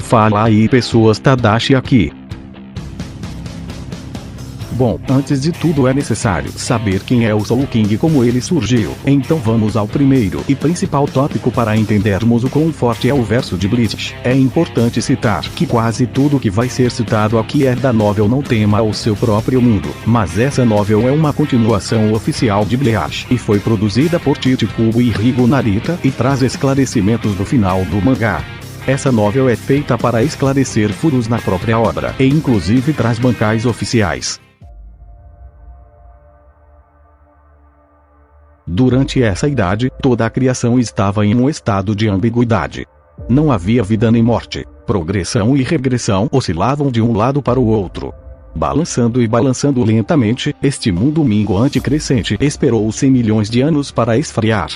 Fala aí pessoas, Tadashi aqui. Bom, antes de tudo é necessário saber quem é o Soul King e como ele surgiu. Então vamos ao primeiro e principal tópico para entendermos o quão forte é o verso de Bleach. É importante citar que quase tudo que vai ser citado aqui é da novel Não Tema o Seu Próprio Mundo, mas essa novel é uma continuação oficial de Bleach e foi produzida por Tite Kubo e Rigo Narita e traz esclarecimentos do final do mangá. Essa novel é feita para esclarecer furos na própria obra e inclusive traz bancais oficiais. Durante essa idade, toda a criação estava em um estado de ambiguidade. Não havia vida nem morte. Progressão e regressão oscilavam de um lado para o outro. Balançando e balançando lentamente, este mundo minguante crescente esperou 100 milhões de anos para esfriar.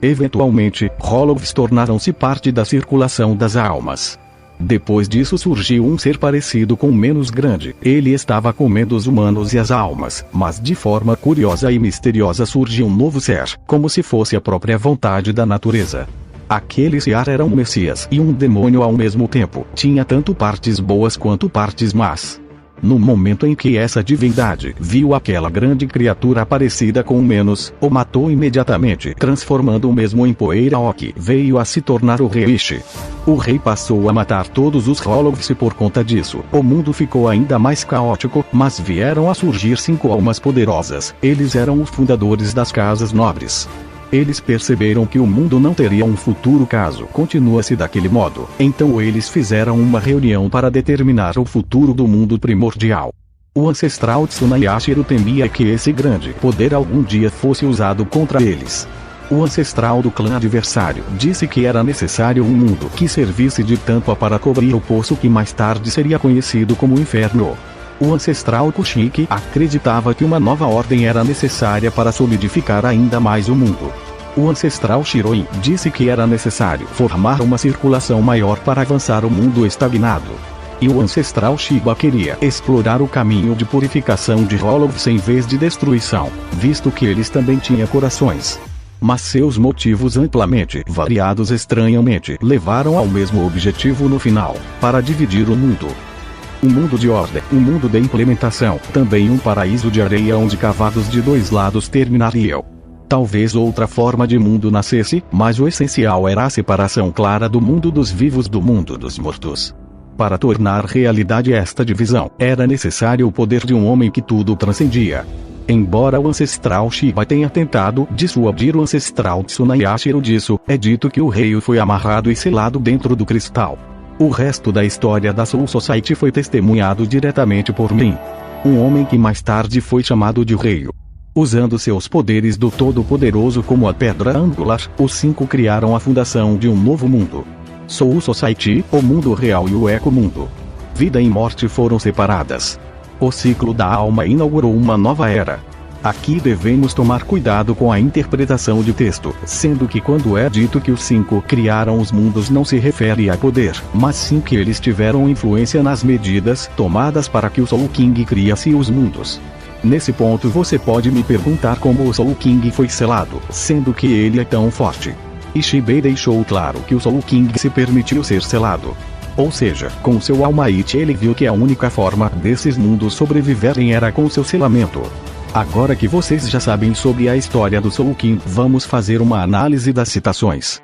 Eventualmente, Hollows tornaram-se parte da circulação das almas. Depois disso surgiu um ser parecido com menos grande. Ele estava comendo os humanos e as almas, mas de forma curiosa e misteriosa surgiu um novo ser, como se fosse a própria vontade da natureza. Aquele ser era um messias e um demônio ao mesmo tempo. Tinha tanto partes boas quanto partes más. No momento em que essa divindade viu aquela grande criatura parecida com o menos, o matou imediatamente, transformando o mesmo em poeira que veio a se tornar o rei Ishi. O rei passou a matar todos os Hollows e por conta disso, o mundo ficou ainda mais caótico, mas vieram a surgir 5 almas poderosas. Eles eram os fundadores das casas nobres. Eles perceberam que o mundo não teria um futuro caso continua-se daquele modo. Então eles fizeram uma reunião para determinar o futuro do mundo primordial. O ancestral Tsunayashiro temia que esse grande poder algum dia fosse usado contra eles. O ancestral do clã adversário disse que era necessário um mundo que servisse de tampa para cobrir o poço que mais tarde seria conhecido como Inferno. O ancestral Kushiki acreditava que uma nova ordem era necessária para solidificar ainda mais o mundo. O ancestral Shiroin disse que era necessário formar uma circulação maior para avançar o mundo estagnado. E o ancestral Shiba queria explorar o caminho de purificação de Hollows em vez de destruição, visto que eles também tinham corações. Mas seus motivos amplamente variados estranhamente levaram ao mesmo objetivo no final, para dividir o mundo. Um mundo de ordem, um mundo de implementação, também um paraíso de areia onde cavados de dois lados terminariam. Talvez outra forma de mundo nascesse, mas o essencial era a separação clara do mundo dos vivos do mundo dos mortos. Para tornar realidade esta divisão, era necessário o poder de um homem que tudo transcendia. Embora o ancestral Shiba tenha tentado dissuadir o ancestral Tsunayashiro disso, é dito que o rei foi amarrado e selado dentro do cristal. O resto da história da Soul Society foi testemunhado diretamente por mim. Um homem que mais tarde foi chamado de Rei. Usando seus poderes do Todo-Poderoso como a pedra angular, os 5 criaram a fundação de um novo mundo. Soul Society, o mundo real e o eco-mundo. Vida e morte foram separadas. O ciclo da alma inaugurou uma nova era. Aqui devemos tomar cuidado com a interpretação de texto, sendo que quando é dito que os 5 criaram os mundos não se refere a poder, mas sim que eles tiveram influência nas medidas tomadas para que o Soul King criasse os mundos. Nesse ponto você pode me perguntar como o Soul King foi selado, sendo que ele é tão forte. Ishibei deixou claro que o Soul King se permitiu ser selado. Ou seja, com seu Almighty ele viu que a única forma desses mundos sobreviverem era com seu selamento. Agora que vocês já sabem sobre a história do Soul King, vamos fazer uma análise das citações.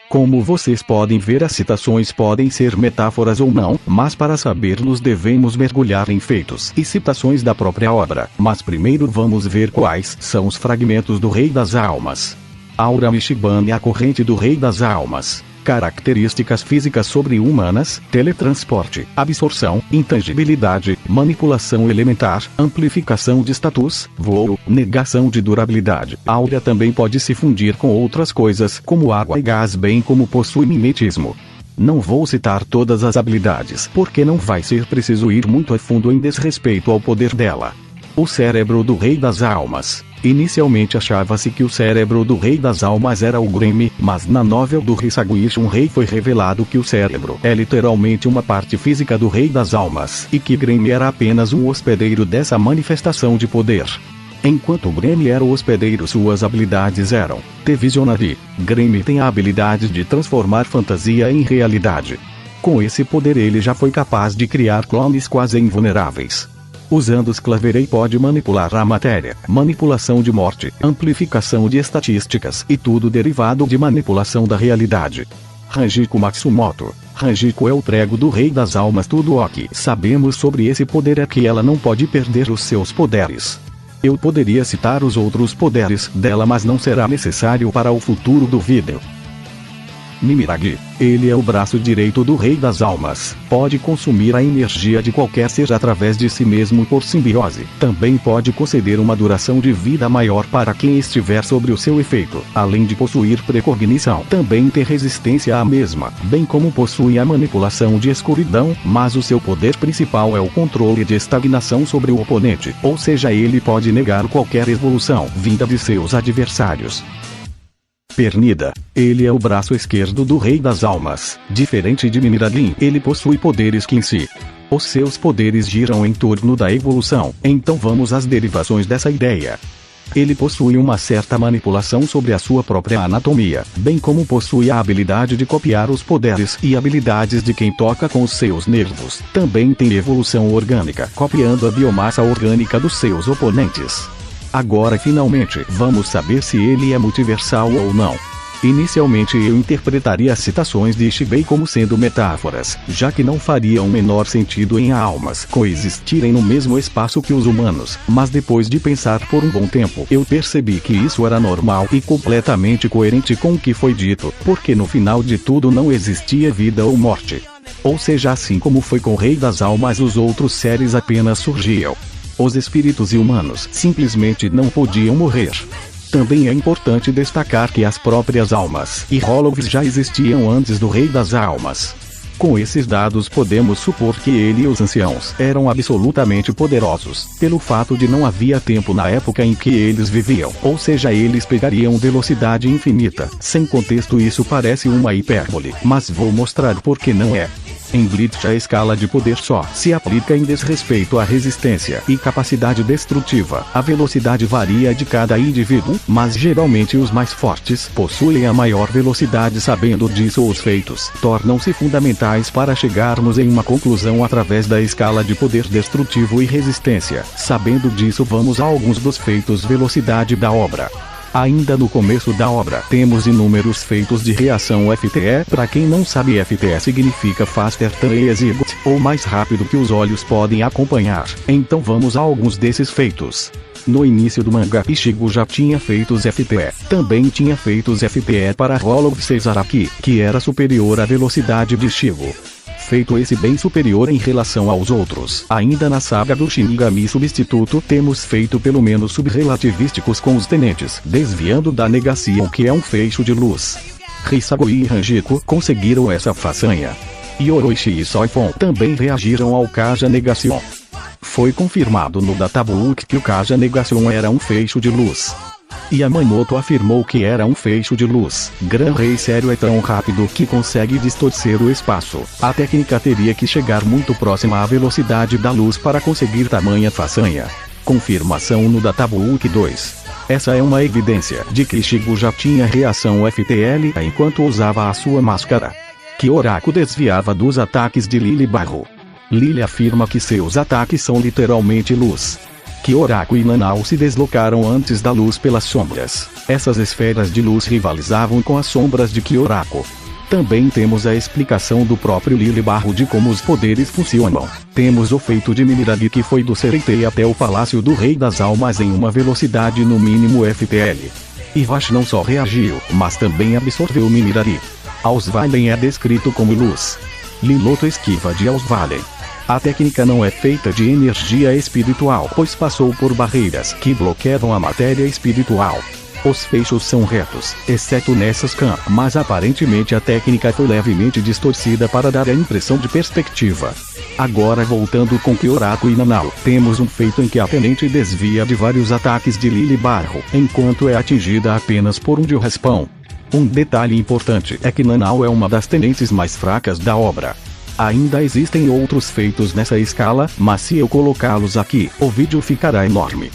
Como vocês podem ver, as citações podem ser metáforas ou não, mas para sabermos devemos mergulhar em feitos e citações da própria obra. Mas primeiro vamos ver quais são os fragmentos do Rei das Almas. Aura Michibane, a corrente do Rei das Almas. Características físicas sobre-humanas, teletransporte, absorção, intangibilidade, manipulação elementar, amplificação de status, voo, negação de durabilidade. Aura também pode se fundir com outras coisas como água e gás, bem como possui mimetismo. Não vou citar todas as habilidades, porque não vai ser preciso ir muito a fundo em desrespeito ao poder dela. O cérebro do Rei das Almas. Inicialmente achava-se que o cérebro do Rei das Almas era o Granny, mas na novel do Hisaguchi um Rei foi revelado que o cérebro é literalmente uma parte física do Rei das Almas, e que Granny era apenas um hospedeiro dessa manifestação de poder. Enquanto Grêmio era o hospedeiro, suas habilidades eram T-Visionary. Grêmio tem a habilidade de transformar fantasia em realidade. Com esse poder ele já foi capaz de criar clones quase invulneráveis. Usando Sclaverei pode manipular a matéria, manipulação de morte, amplificação de estatísticas e tudo derivado de manipulação da realidade. Ranjiko Matsumoto. Ranjiko é o prego do Rei das Almas. Tudo o que sabemos sobre esse poder é que ela não pode perder os seus poderes. Eu poderia citar os outros poderes dela, mas não será necessário para o futuro do vídeo. Mimiragi. Ele é o braço direito do Rei das Almas. Pode consumir a energia de qualquer ser através de si mesmo por simbiose. Também pode conceder uma duração de vida maior para quem estiver sobre o seu efeito. Além de possuir precognição, também tem resistência à mesma, bem como possui a manipulação de escuridão, mas o seu poder principal é o controle de estagnação sobre o oponente, ou seja, ele pode negar qualquer evolução vinda de seus adversários. Pernida. Ele é o braço esquerdo do Rei das Almas. Diferente de Mimiragi, ele possui poderes que em si. Os seus poderes giram em torno da evolução, então vamos às derivações dessa ideia. Ele possui uma certa manipulação sobre a sua própria anatomia, bem como possui a habilidade de copiar os poderes e habilidades de quem toca com os seus nervos. Também tem evolução orgânica, copiando a biomassa orgânica dos seus oponentes. Agora finalmente vamos saber se ele é multiversal ou não. Inicialmente eu interpretaria as citações de Ishibei como sendo metáforas, já que não faria o menor sentido em almas coexistirem no mesmo espaço que os humanos, mas depois de pensar por um bom tempo eu percebi que isso era normal e completamente coerente com o que foi dito, porque no final de tudo não existia vida ou morte. Ou seja, assim como foi com o Rei das Almas, os outros seres apenas surgiam. Os espíritos e humanos simplesmente não podiam morrer. Também é importante destacar que as próprias almas e Hollows já existiam antes do Rei das Almas. Com esses dados podemos supor que ele e os anciãos eram absolutamente poderosos, pelo fato de não havia tempo na época em que eles viviam, ou seja, eles pegariam velocidade infinita. Sem contexto isso parece uma hipérbole, mas vou mostrar por que não é. Em Bleach a escala de poder só se aplica em desrespeito à resistência e capacidade destrutiva. A velocidade varia de cada indivíduo, mas geralmente os mais fortes possuem a maior velocidade. Sabendo disso, os feitos tornam-se fundamentais para chegarmos em uma conclusão através da escala de poder destrutivo e resistência. Sabendo disso, vamos a alguns dos feitos velocidade da obra. Ainda no começo da obra, temos inúmeros feitos de reação FTE. Para quem não sabe, FTE significa Faster Than Execute, ou mais rápido que os olhos podem acompanhar. Então vamos a alguns desses feitos. No início do mangá, Ichigo já tinha feitos FTE. Também tinha feitos FTE para Hollow Seisaraki, que era superior à velocidade de Ichigo. Feito esse bem superior em relação aos outros. Ainda na saga do Shinigami Substituto temos feito pelo menos subrelativísticos com os tenentes, desviando da negação, que é um feixe de luz. Hisagoi e Ranjiko conseguiram essa façanha. Yoroishi e Soifon também reagiram ao Kaja Negation. Foi confirmado no Databook que o Kaja Negation era um feixe de luz. Yamamoto afirmou que era um feixe de luz. Gran Rei Sério é tão rápido que consegue distorcer o espaço. A técnica teria que chegar muito próxima à velocidade da luz para conseguir tamanha façanha. Confirmação no Databook 2. Essa é uma evidência de que Ichigo já tinha reação FTL enquanto usava a sua máscara. Kyoraku desviava dos ataques de Lily Barro. Lily afirma que seus ataques são literalmente luz. Kyoraku e Nanao se deslocaram antes da luz pelas sombras. Essas esferas de luz rivalizavam com as sombras de Kyoraku. Também temos a explicação do próprio Lily Barro de como os poderes funcionam. Temos o feito de Mimiragi, que foi do Sereitei até o Palácio do Rei das Almas em uma velocidade no mínimo FTL. Iwashi não só reagiu, mas também absorveu Mimiragi. Ausvalen é descrito como luz. Liloto esquiva de Ausvalen. A técnica não é feita de energia espiritual, pois passou por barreiras que bloqueavam a matéria espiritual. Os feixes são retos, exceto nessas mas aparentemente a técnica foi levemente distorcida para dar a impressão de perspectiva. Agora voltando com Kyoraku e Nanao, temos um feito em que a tenente desvia de vários ataques de Lily Barro, enquanto é atingida apenas por um de raspão. Um detalhe importante é que Nanao é uma das tenentes mais fracas da obra. Ainda existem outros feitos nessa escala, mas se eu colocá-los aqui, o vídeo ficará enorme.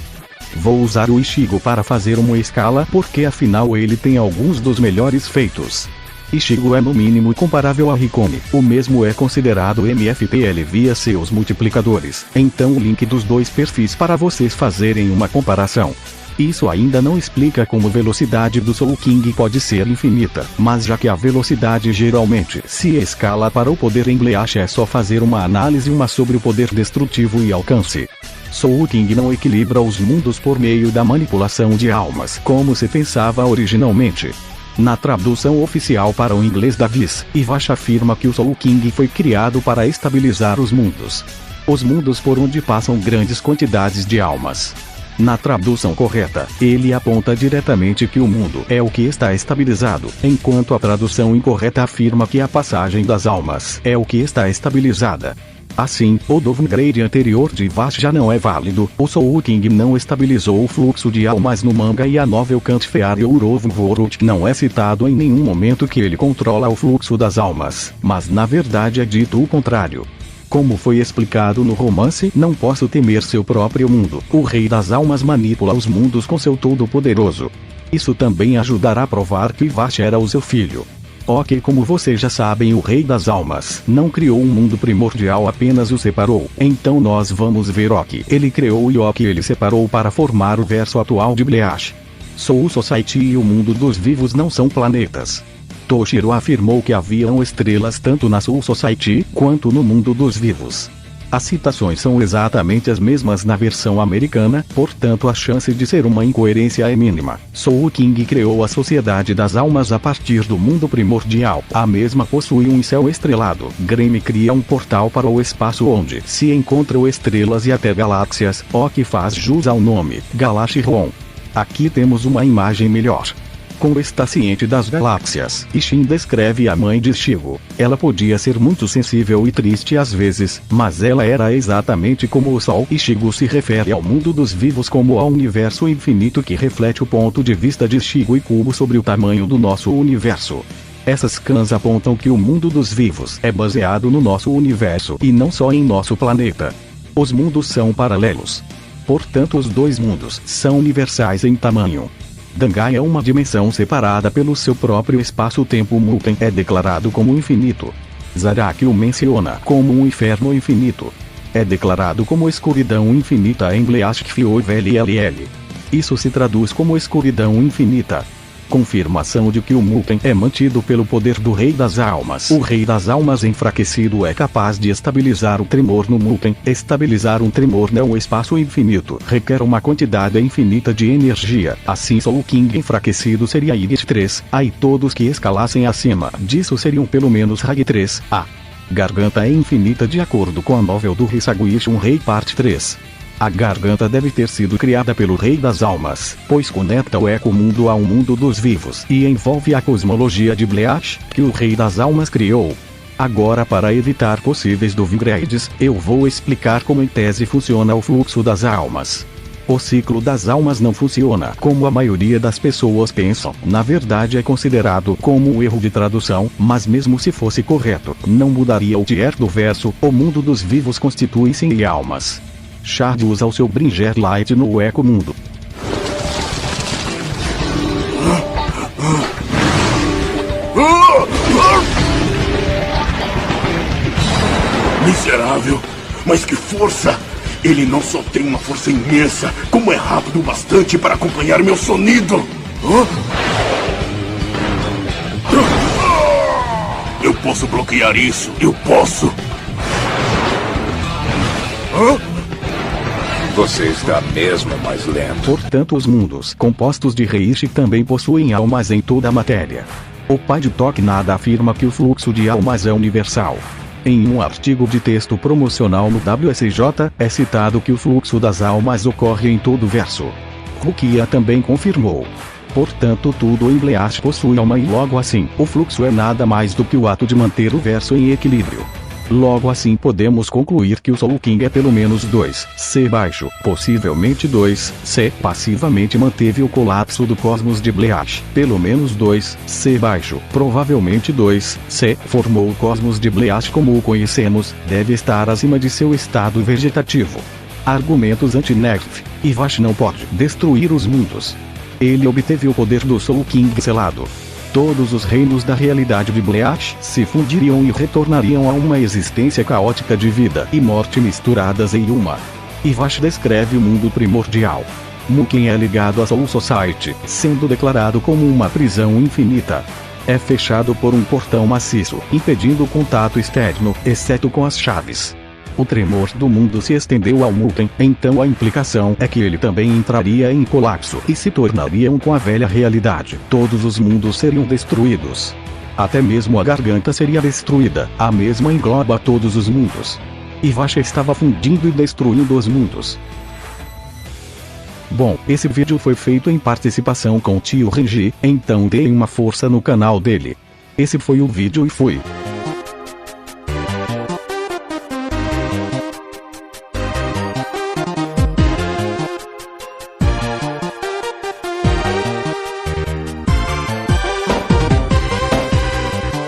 Vou usar o Ichigo para fazer uma escala porque afinal ele tem alguns dos melhores feitos. Ichigo é no mínimo comparável a Hikome, o mesmo é considerado MFPL via seus multiplicadores, então o link dos dois perfis para vocês fazerem uma comparação. Isso ainda não explica como a velocidade do Soul King pode ser infinita, mas já que a velocidade geralmente se escala para o poder em Bleach é só fazer uma análise sobre o poder destrutivo e alcance. Soul King não equilibra os mundos por meio da manipulação de almas como se pensava originalmente. Na tradução oficial para o inglês da Viz, Iwash afirma que o Soul King foi criado para estabilizar os mundos. Os mundos por onde passam grandes quantidades de almas. Na tradução correta, ele aponta diretamente que o mundo é o que está estabilizado, enquanto a tradução incorreta afirma que a passagem das almas é o que está estabilizada. Assim, o downgrade anterior de Iwash já não é válido, o Soul King não estabilizou o fluxo de almas no manga e a novel Can't Fear Urovuvorut não é citado em nenhum momento que ele controla o fluxo das almas, mas na verdade é dito o contrário. Como foi explicado no romance Não Posso Temer Seu Próprio Mundo, o Rei das Almas manipula os mundos com seu Todo-Poderoso. Isso também ajudará a provar que Iwash era o seu filho. Ok, como vocês já sabem, o Rei das Almas não criou um mundo primordial, apenas o separou. Então nós vamos ver o que ele criou e o que ele separou para formar o verso atual de Bleach. Soul Society e o mundo dos vivos não são planetas. Toshiro afirmou que haviam estrelas tanto na Soul Society quanto no mundo dos vivos. As citações são exatamente as mesmas na versão americana, portanto a chance de ser uma incoerência é mínima. Soul King criou a Sociedade das Almas a partir do mundo primordial. A mesma possui um céu estrelado. Grime cria um portal para o espaço onde se encontram estrelas e até galáxias, o que faz jus ao nome, Galaxiron. Aqui temos uma imagem melhor. Como está ciente das galáxias, Ishin descreve a mãe de Ichigo. Ela podia ser muito sensível e triste às vezes, mas ela era exatamente como o Sol. Ichigo se refere ao mundo dos vivos como ao universo infinito que reflete o ponto de vista de Ichigo e Kubo sobre o tamanho do nosso universo. Essas scans apontam que o mundo dos vivos é baseado no nosso universo e não só em nosso planeta. Os mundos são paralelos. Portanto, os dois mundos são universais em tamanho. Dangai é uma dimensão separada pelo seu próprio espaço-tempo. Muten é declarado como infinito. Zaraki o menciona como um inferno infinito. É declarado como escuridão infinita em Bleach VLLL. Isso se traduz como escuridão infinita. Confirmação de que o Muten é mantido pelo poder do Rei das Almas. O Rei das Almas enfraquecido é capaz de estabilizar o tremor no Muten. Estabilizar um tremor no espaço infinito requer uma quantidade infinita de energia. Assim, Soul King enfraquecido seria Igit 3, aí todos que escalassem acima disso seriam pelo menos Rag 3, a garganta é infinita de acordo com a novel do Hisaguchi Rei parte 3. A garganta deve ter sido criada pelo Rei das Almas, pois conecta o Eco-mundo ao mundo dos vivos e envolve a cosmologia de Bleach, que o Rei das Almas criou. Agora, para evitar possíveis downgrades, eu vou explicar como em tese funciona o fluxo das almas. O ciclo das almas não funciona como a maioria das pessoas pensam. Na verdade é considerado como um erro de tradução, mas mesmo se fosse correto, não mudaria o tier do verso. O mundo dos vivos constitui-se em almas. Shard usa o seu Bringer Light no Eco-mundo. Miserável! Mas que força! Ele não só tem uma força imensa, como é rápido o bastante para acompanhar meu sonido! Eu posso bloquear isso! Eu posso! Você está mesmo mais lento. Portanto, os mundos compostos de Reishi também possuem almas em toda a matéria. O pai de Torquemada afirma que o fluxo de almas é universal. Em um artigo de texto promocional no WSJ, é citado que o fluxo das almas ocorre em todo o verso. Rukia também confirmou. Portanto, tudo em Bleach possui alma e logo assim, o fluxo é nada mais do que o ato de manter o verso em equilíbrio. Logo assim podemos concluir que o Soul King é pelo menos 2C baixo, possivelmente 2C passivamente manteve o colapso do cosmos de Bleach. Pelo menos 2C baixo, provavelmente 2C formou o cosmos de Bleach como o conhecemos, deve estar acima de seu estado vegetativo. Argumentos anti-nerf. E Vash não pode destruir os mundos. Ele obteve o poder do Soul King selado. Todos os reinos da realidade de Bleach se fundiriam e retornariam a uma existência caótica de vida e morte misturadas em uma. E Vash descreve o mundo primordial. Mugen é ligado à Soul Society, sendo declarado como uma prisão infinita. É fechado por um portão maciço, impedindo o contato externo, exceto com as chaves. O tremor do mundo se estendeu ao Mugen, então a implicação é que ele também entraria em colapso e se tornaria um com a velha realidade. Todos os mundos seriam destruídos. Até mesmo a garganta seria destruída, a mesma engloba todos os mundos. E Vash estava fundindo e destruindo os mundos. Bom, esse vídeo foi feito em participação com o tio Renji, então deem uma força no canal dele. Esse foi o vídeo e fui.